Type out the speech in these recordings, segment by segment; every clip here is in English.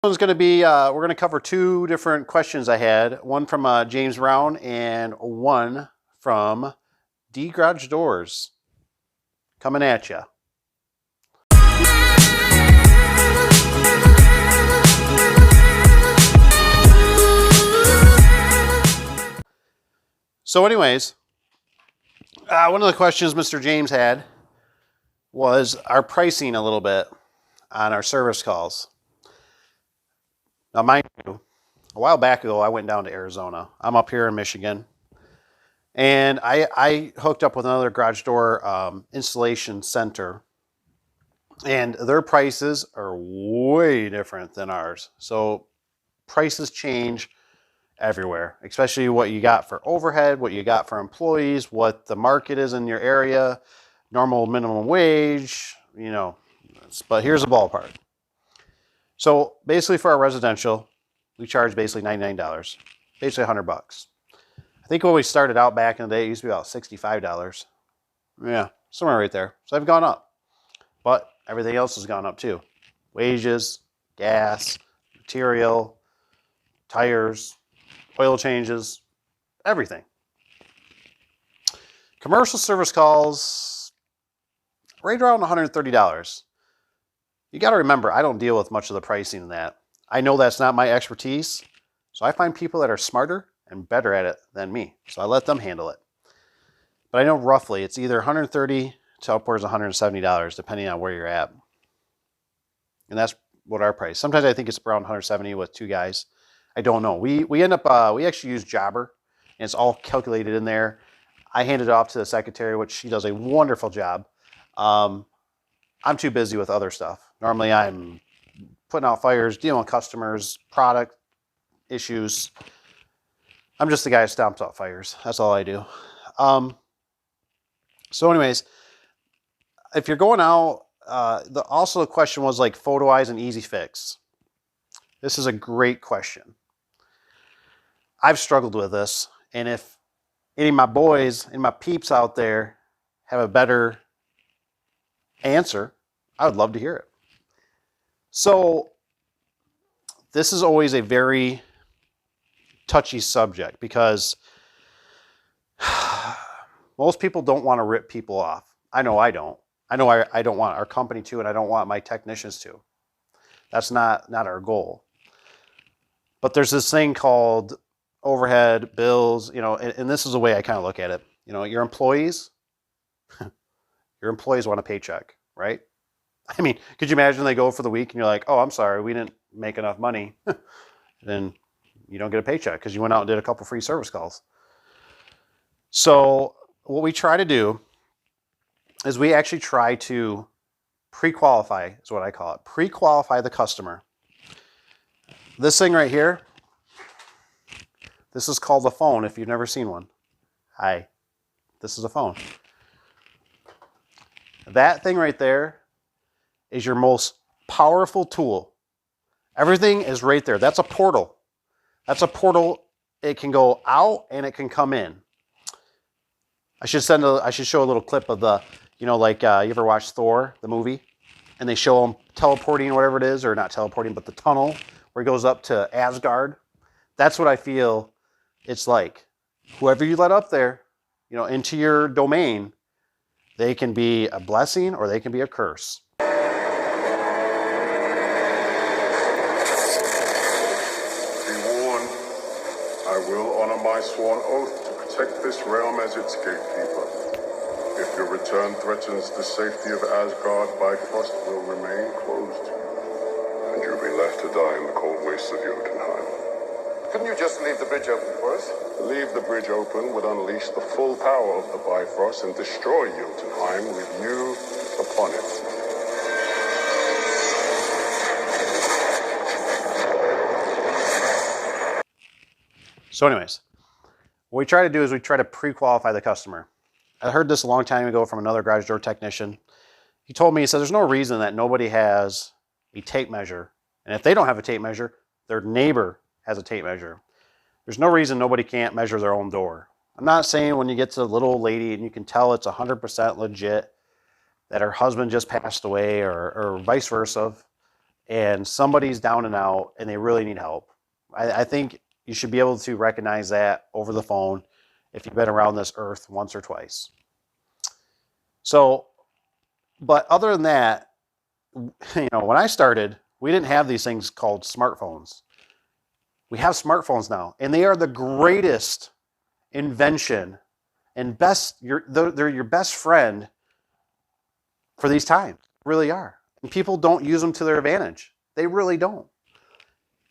One's going to be, we're going to cover two different questions I had. One from James Brown and one from D Garage Doors. Coming at you. So anyways, one of the questions Mr. James had was our pricing a little bit on our service calls. Now, mind you, a while back ago, I went down to Arizona. I'm up here in Michigan. And I hooked up with another garage door installation center. And their prices are way different than ours. So prices change everywhere, especially what you got for overhead, what you got for employees, what the market is in your area, normal minimum wage, you know. But here's the ballpark. So basically for our residential, we charge basically $99, basically $100. I think when we started out back in the day, it used to be about $65. Yeah, somewhere right there. So they've gone up. But everything else has gone up too. Wages, gas, material, tires, oil changes, everything. Commercial service calls, right around $130. You got to remember, I don't deal with much of the pricing in that. I know that's not my expertise, so I find people that are smarter and better at it than me. So I let them handle it. But I know roughly it's either $130 to upwards of $170, depending on where you're at. And that's what our price. Sometimes I think it's around $170 with two guys. I don't know. We end up, we actually use Jobber, and it's all calculated in there. I hand it off to the secretary, which she does a wonderful job. I'm too busy with other stuff. Normally I'm putting out fires, dealing with customers, product issues. I'm just the guy that stomps out fires. That's all I do. So anyways, if you're going out, also the question was like photo eyes and easy fix. This is a great question. I've struggled with this, and if any of my boys and my peeps out there have a better answer, I would love to hear it. So this is always a very touchy subject because most people don't want to rip people off. I know I don't. I know I don't want our company to, and I don't want my technicians to. That's not our goal. But there's this thing called overhead, bills, you know, and this is the way I kind of look at it. You know, your employees want a paycheck, right? I mean, could you imagine they go for the week and you're like, oh, I'm sorry, we didn't make enough money. Then you don't get a paycheck because you went out and did a couple free service calls. So what we try to do is we actually try to pre-qualify, is what I call it. Pre-qualify the customer. This thing right here, this is called a phone if you've never seen one. Hi, this is a phone. That thing right there is your most powerful tool. Everything is right there. That's a portal. That's a portal. It can go out and it can come in. I should show a little clip of the, you know, like you ever watch Thor, the movie, and they show him teleporting or whatever it is, or not teleporting, but the tunnel where he goes up to Asgard. That's what I feel it's like. Whoever you let up there, you know, into your domain, they can be a blessing or they can be a curse. I will honor my sworn oath to protect this realm as its gatekeeper. If your return threatens the safety of Asgard, Bifrost will remain closed, and you'll be left to die in the cold wastes of Jotunheim. Couldn't you just leave the bridge open for us? Leave the bridge open would unleash the full power of the Bifrost and destroy Jotunheim with you upon it. So anyways, what we try to do is we try to pre-qualify the customer. I heard this a long time ago from another garage door technician. He told me, he said, there's no reason that nobody has a tape measure. And if they don't have a tape measure, their neighbor has a tape measure. There's no reason nobody can't measure their own door. I'm not saying when you get to the little old lady and you can tell it's 100% legit that her husband just passed away or vice versa. and somebody's down and out and they really need help, I think you should be able to recognize that over the phone if you've been around this earth once or twice. So, but other than that, when I started, we didn't have these things called smartphones. We have smartphones now, and they are the greatest invention and they're your best friend for these times. Really are. And people don't use them to their advantage. They really don't.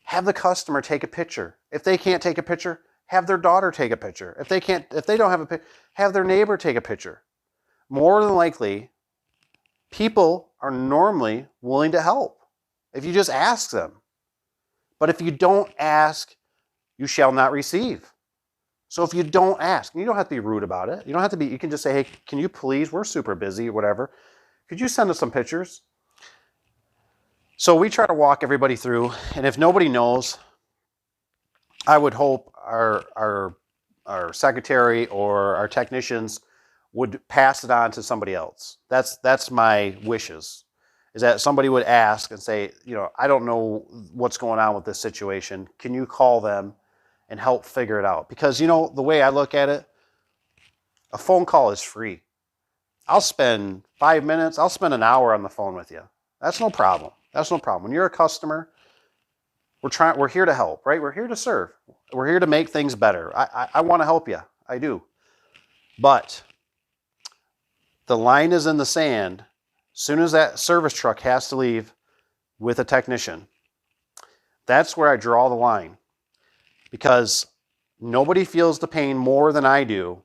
Have the customer take a picture. If they can't take a picture, have their daughter take a picture. If they don't have a picture, have their neighbor take a picture. More than likely, people are normally willing to help if you just ask them. But if you don't ask, you shall not receive. So if you don't ask, and you don't have to be rude about it. You can just say, hey, can you please, we're super busy, whatever. Could you send us some pictures? So we try to walk everybody through, and if nobody knows, I would hope our secretary or our technicians would pass it on to somebody else. That's my wishes, is that somebody would ask and say, I don't know what's going on with this situation. Can you call them and help figure it out? Because, the way I look at it, a phone call is free. I'll spend 5 minutes, I'll spend an hour on the phone with you. That's no problem. When you're a customer, we're here to help, right? We're here to serve. We're here to make things better. I want to help you. I do. But the line is in the sand. As soon as that service truck has to leave with a technician, that's where I draw the line. Because nobody feels the pain more than I do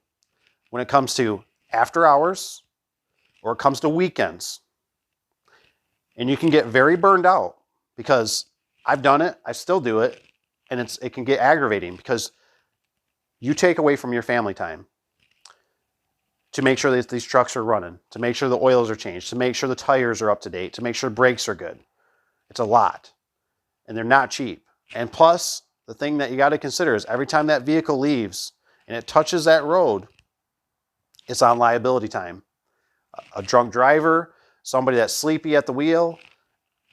when it comes to after hours or it comes to weekends. And you can get very burned out, because I've done it, I still do it, and it can get aggravating because you take away from your family time to make sure that these trucks are running, to make sure the oils are changed, to make sure the tires are up to date, to make sure brakes are good. It's a lot, and they're not cheap. And plus, the thing that you got to consider is every time that vehicle leaves and it touches that road, it's on liability time. A drunk driver, somebody that's sleepy at the wheel,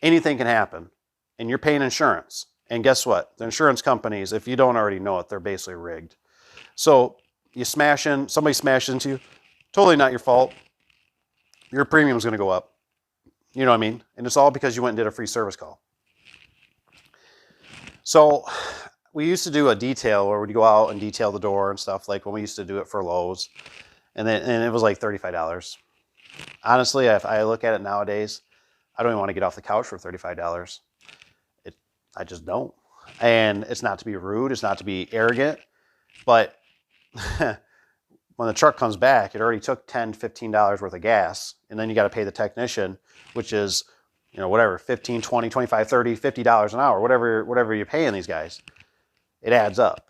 anything can happen. And you're paying insurance. And guess what? The insurance companies, if you don't already know it, they're basically rigged. So somebody smashed into you, totally not your fault. Your premium's going to go up. You know what I mean? And it's all because you went and did a free service call. So we used to do a detail where we'd go out and detail the door and stuff, like when we used to do it for Lowe's. And it was like $35. Honestly, if I look at it nowadays, I don't even want to get off the couch for $35. I just don't. And it's not to be rude, it's not to be arrogant, but when the truck comes back, it already took $10, $15 worth of gas, and then you got to pay the technician, which is, whatever, $15, $20, $25, $30, $50 an hour, whatever you're paying these guys. It adds up.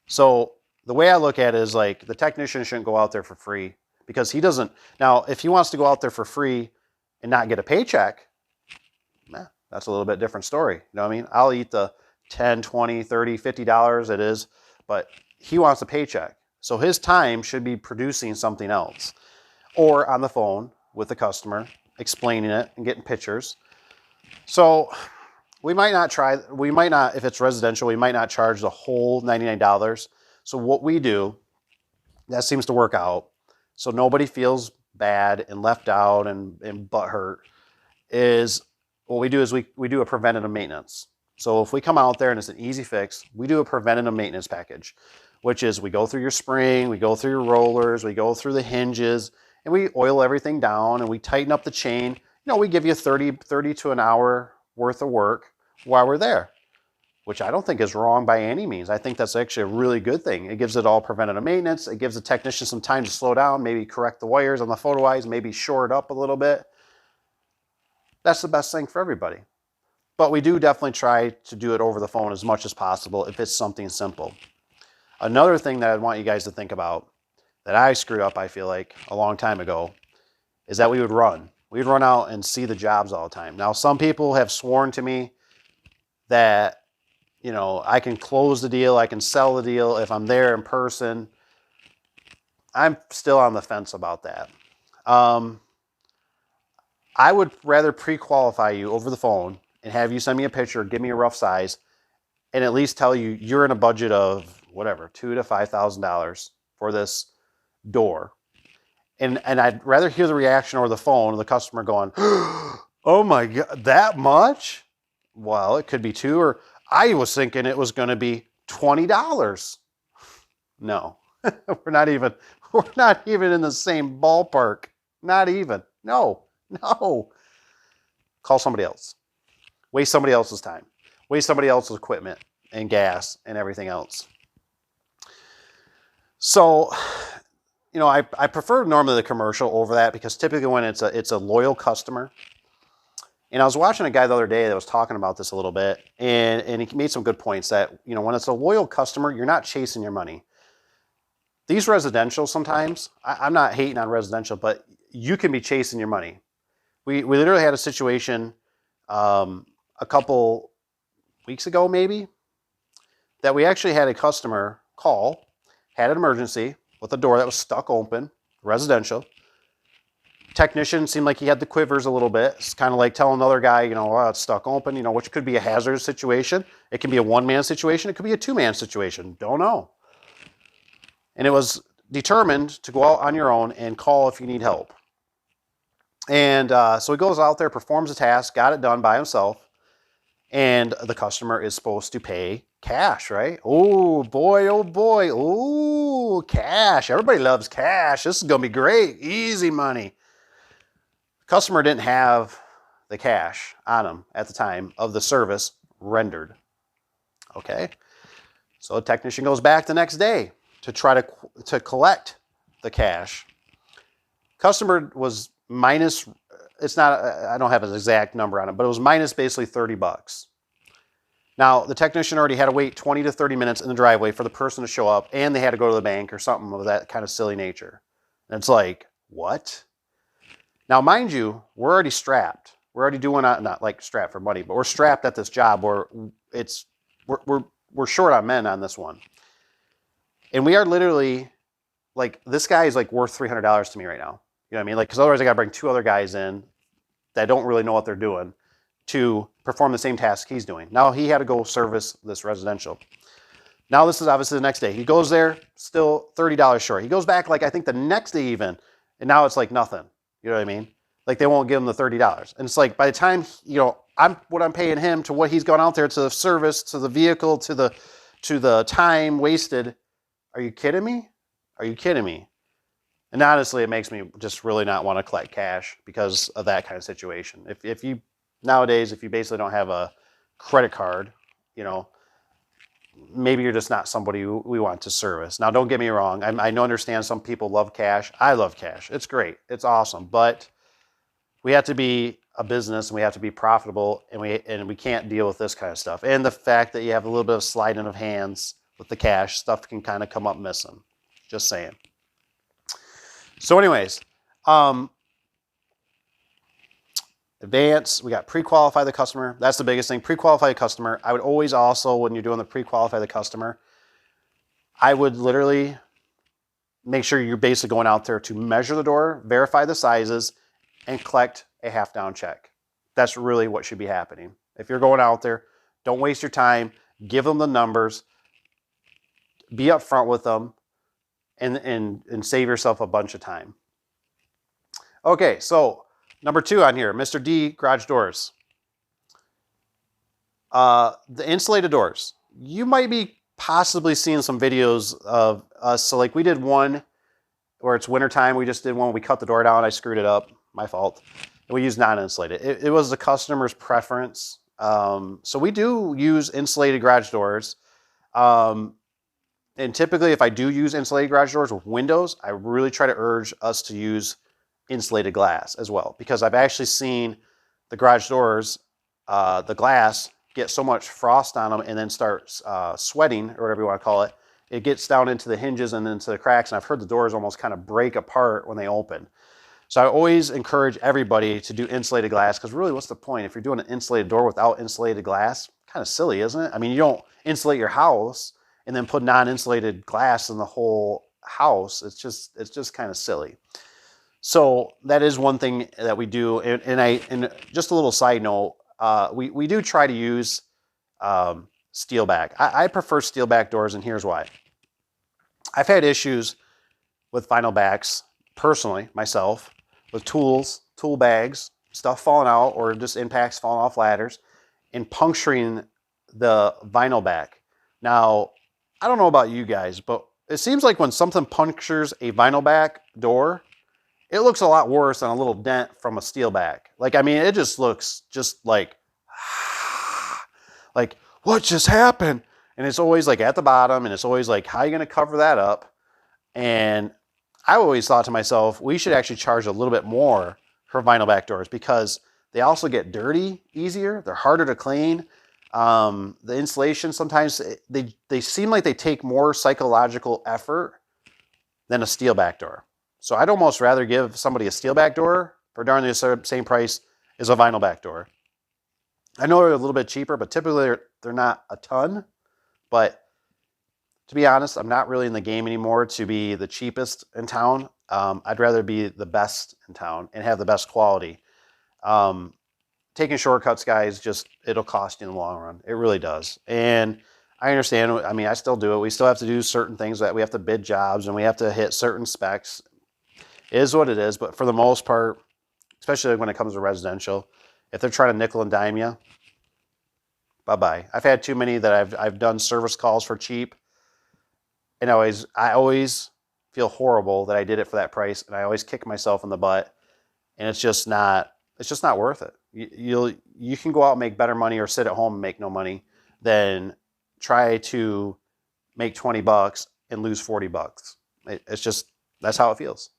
So the way I look at it is like the technician shouldn't go out there for free, because he doesn't. Now, if he wants to go out there for free and not get a paycheck, that's a little bit different story. You know what I mean? I'll eat the $10, $20, $30, $50 it is, but he wants a paycheck. So his time should be producing something else, or on the phone with the customer, explaining it and getting pictures. So we might not, if it's residential, we might not charge the whole $99. So what we do, that seems to work out, so nobody feels bad and left out and butt hurt, is what we do is we do a preventative maintenance. So if we come out there and it's an easy fix, we do a preventative maintenance package, which is we go through your spring, we go through your rollers, we go through the hinges, and we oil everything down and we tighten up the chain. We give you 30 to an hour worth of work while we're there, which I don't think is wrong by any means. I think that's actually a really good thing. It gives it all preventative maintenance. It gives the technician some time to slow down, maybe correct the wires on the photo eyes, maybe shore it up a little bit. That's the best thing for everybody. But we do definitely try to do it over the phone as much as possible if it's something simple. Another thing that I want you guys to think about that I screwed up, I feel like, a long time ago, is that we would run. We'd run out and see the jobs all the time. Now, some people have sworn to me that, I can close the deal, I can sell the deal if I'm there in person. I'm still on the fence about that. I would rather pre-qualify you over the phone and have you send me a picture, give me a rough size, and at least tell you you're in a budget of whatever, $2,000 to $5,000 for this door. And I'd rather hear the reaction over the phone of the customer going, oh my God, that much? Well, it could be two, or I was thinking it was going to be $20. No, we're not even in the same ballpark. Not even. No. Call somebody else. Waste somebody else's time. Waste somebody else's equipment and gas and everything else. So, I prefer normally the commercial over that, because typically when it's a loyal customer. And I was watching a guy the other day that was talking about this a little bit, and he made some good points that, when it's a loyal customer, you're not chasing your money. These residential sometimes, I'm not hating on residential, but you can be chasing your money. We literally had a situation a couple weeks ago maybe, that we actually had a customer call, had an emergency with a door that was stuck open, residential. Technician seemed like he had the quivers a little bit. It's kind of like telling another guy, it's stuck open, which could be a hazardous situation. It can be a one-man situation. It could be a two-man situation. Don't know. And it was determined to go out on your own and call if you need help. And so he goes out there, performs the task, got it done by himself, and the customer is supposed to pay cash, right? Oh boy, oh, cash. Everybody loves cash. This is going to be great. Easy money. The customer didn't have the cash on him at the time of the service rendered. Okay. So the technician goes back the next day to try to collect the cash. Customer was minus, it's not, I don't have an exact number on it, but it was minus basically $30. Now, the technician already had to wait 20 to 30 minutes in the driveway for the person to show up, and they had to go to the bank or something of that kind of silly nature. And it's like, what? Now, mind you, we're already strapped. We're already doing, not like strapped for money, but we're strapped at this job where we're short on men on this one. And we are literally, like, this guy is like worth $300 to me right now. You know what I mean? Like, because otherwise I got to bring two other guys in that don't really know what they're doing to perform the same task he's doing. Now he had to go service this residential. Now this is obviously the next day. He goes there, still $30 short. He goes back, like, I think the next day even, and now it's like nothing. You know what I mean? Like, they won't give him the $30. And it's like, by the time, I'm paying him to what he's gone out there, to the service, to the vehicle, to the time wasted. Are you kidding me? Are you kidding me? And honestly, it makes me just really not want to collect cash because of that kind of situation. If you nowadays, if you basically don't have a credit card, maybe you're just not somebody we want to service. Now, don't get me wrong. I understand some people love cash. I love cash. It's great. It's awesome. But we have to be a business, and we have to be profitable, and we can't deal with this kind of stuff. And the fact that you have a little bit of sliding of hands with the cash, stuff can kind of come up missing. Just saying. So anyways, advance, we got pre-qualify the customer. That's the biggest thing, pre-qualify the customer. I would always also, when you're doing the pre-qualify the customer, I would literally make sure you're basically going out there to measure the door, verify the sizes, and collect a half-down check. That's really what should be happening. If you're going out there, don't waste your time. Give them the numbers. Be upfront with them, and save yourself a bunch of time. Okay, so number 2 on here, Mr. D, garage doors. The insulated doors. You might be possibly seeing some videos of us. So like we did one where it's wintertime. We just did one. We cut the door down. I screwed it up. My fault. And we used non-insulated. It was the customer's preference. So we do use insulated garage doors. And typically, if I do use insulated garage doors with windows, I really try to urge us to use insulated glass as well, because I've actually seen the garage doors, the glass, get so much frost on them and then start sweating, or whatever you want to call it. It gets down into the hinges and into the cracks, and I've heard the doors almost kind of break apart when they open. So I always encourage everybody to do insulated glass, because really, what's the point? If you're doing an insulated door without insulated glass, kind of silly, isn't it? I mean, you don't insulate your house and then put non-insulated glass in the whole house. It's just kind of silly. So that is one thing that we do. And just a little side note, we do try to use steel back. I prefer steel back doors, and here's why. I've had issues with vinyl backs personally myself, with tools, tool bags, stuff falling out, or just impacts falling off ladders and puncturing the vinyl back. Now, I don't know about you guys, but it seems like when something punctures a vinyl back door, it looks a lot worse than a little dent from a steel back. Like, I mean, it just looks just like what just happened? And it's always like at the bottom, and it's always like, how are you going to cover that up? And I always thought to myself, we should actually charge a little bit more for vinyl back doors because they also get dirty easier. They're harder to clean. The insulation, sometimes they seem like they take more psychological effort than a steel back door. So I'd almost rather give somebody a steel back door for darn the same price as a vinyl back door. I know they're a little bit cheaper, but typically they're not a ton. But to be honest, I'm not really in the game anymore to be the cheapest in town. I'd rather be the best in town and have the best quality. Taking shortcuts, guys, it'll cost you in the long run. It really does. And I understand. I mean, I still do it. We still have to do certain things that we have to bid jobs and we have to hit certain specs. It is what it is. But for the most part, especially when it comes to residential, if they're trying to nickel and dime you, bye-bye. I've had too many that I've done service calls for cheap. And I always feel horrible that I did it for that price. And I always kick myself in the butt. And it's just not worth it. You can go out and make better money or sit at home and make no money than try to make $20 and lose $40. It's just, that's how it feels.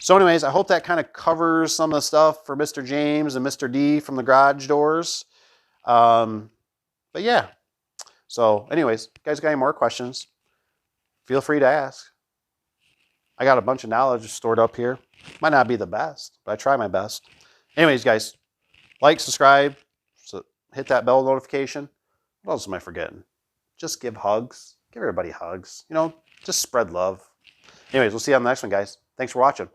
So anyways, I hope that kind of covers some of the stuff for Mr. James and Mr. D from the garage doors. But yeah. So anyways, you guys got any more questions? Feel free to ask. I got a bunch of knowledge stored up here. Might not be the best, but I try my best. Anyways, guys, like, subscribe, so hit that bell notification. What else am I forgetting? Just give hugs. Give everybody hugs. You know, just spread love. Anyways, we'll see you on the next one, guys. Thanks for watching.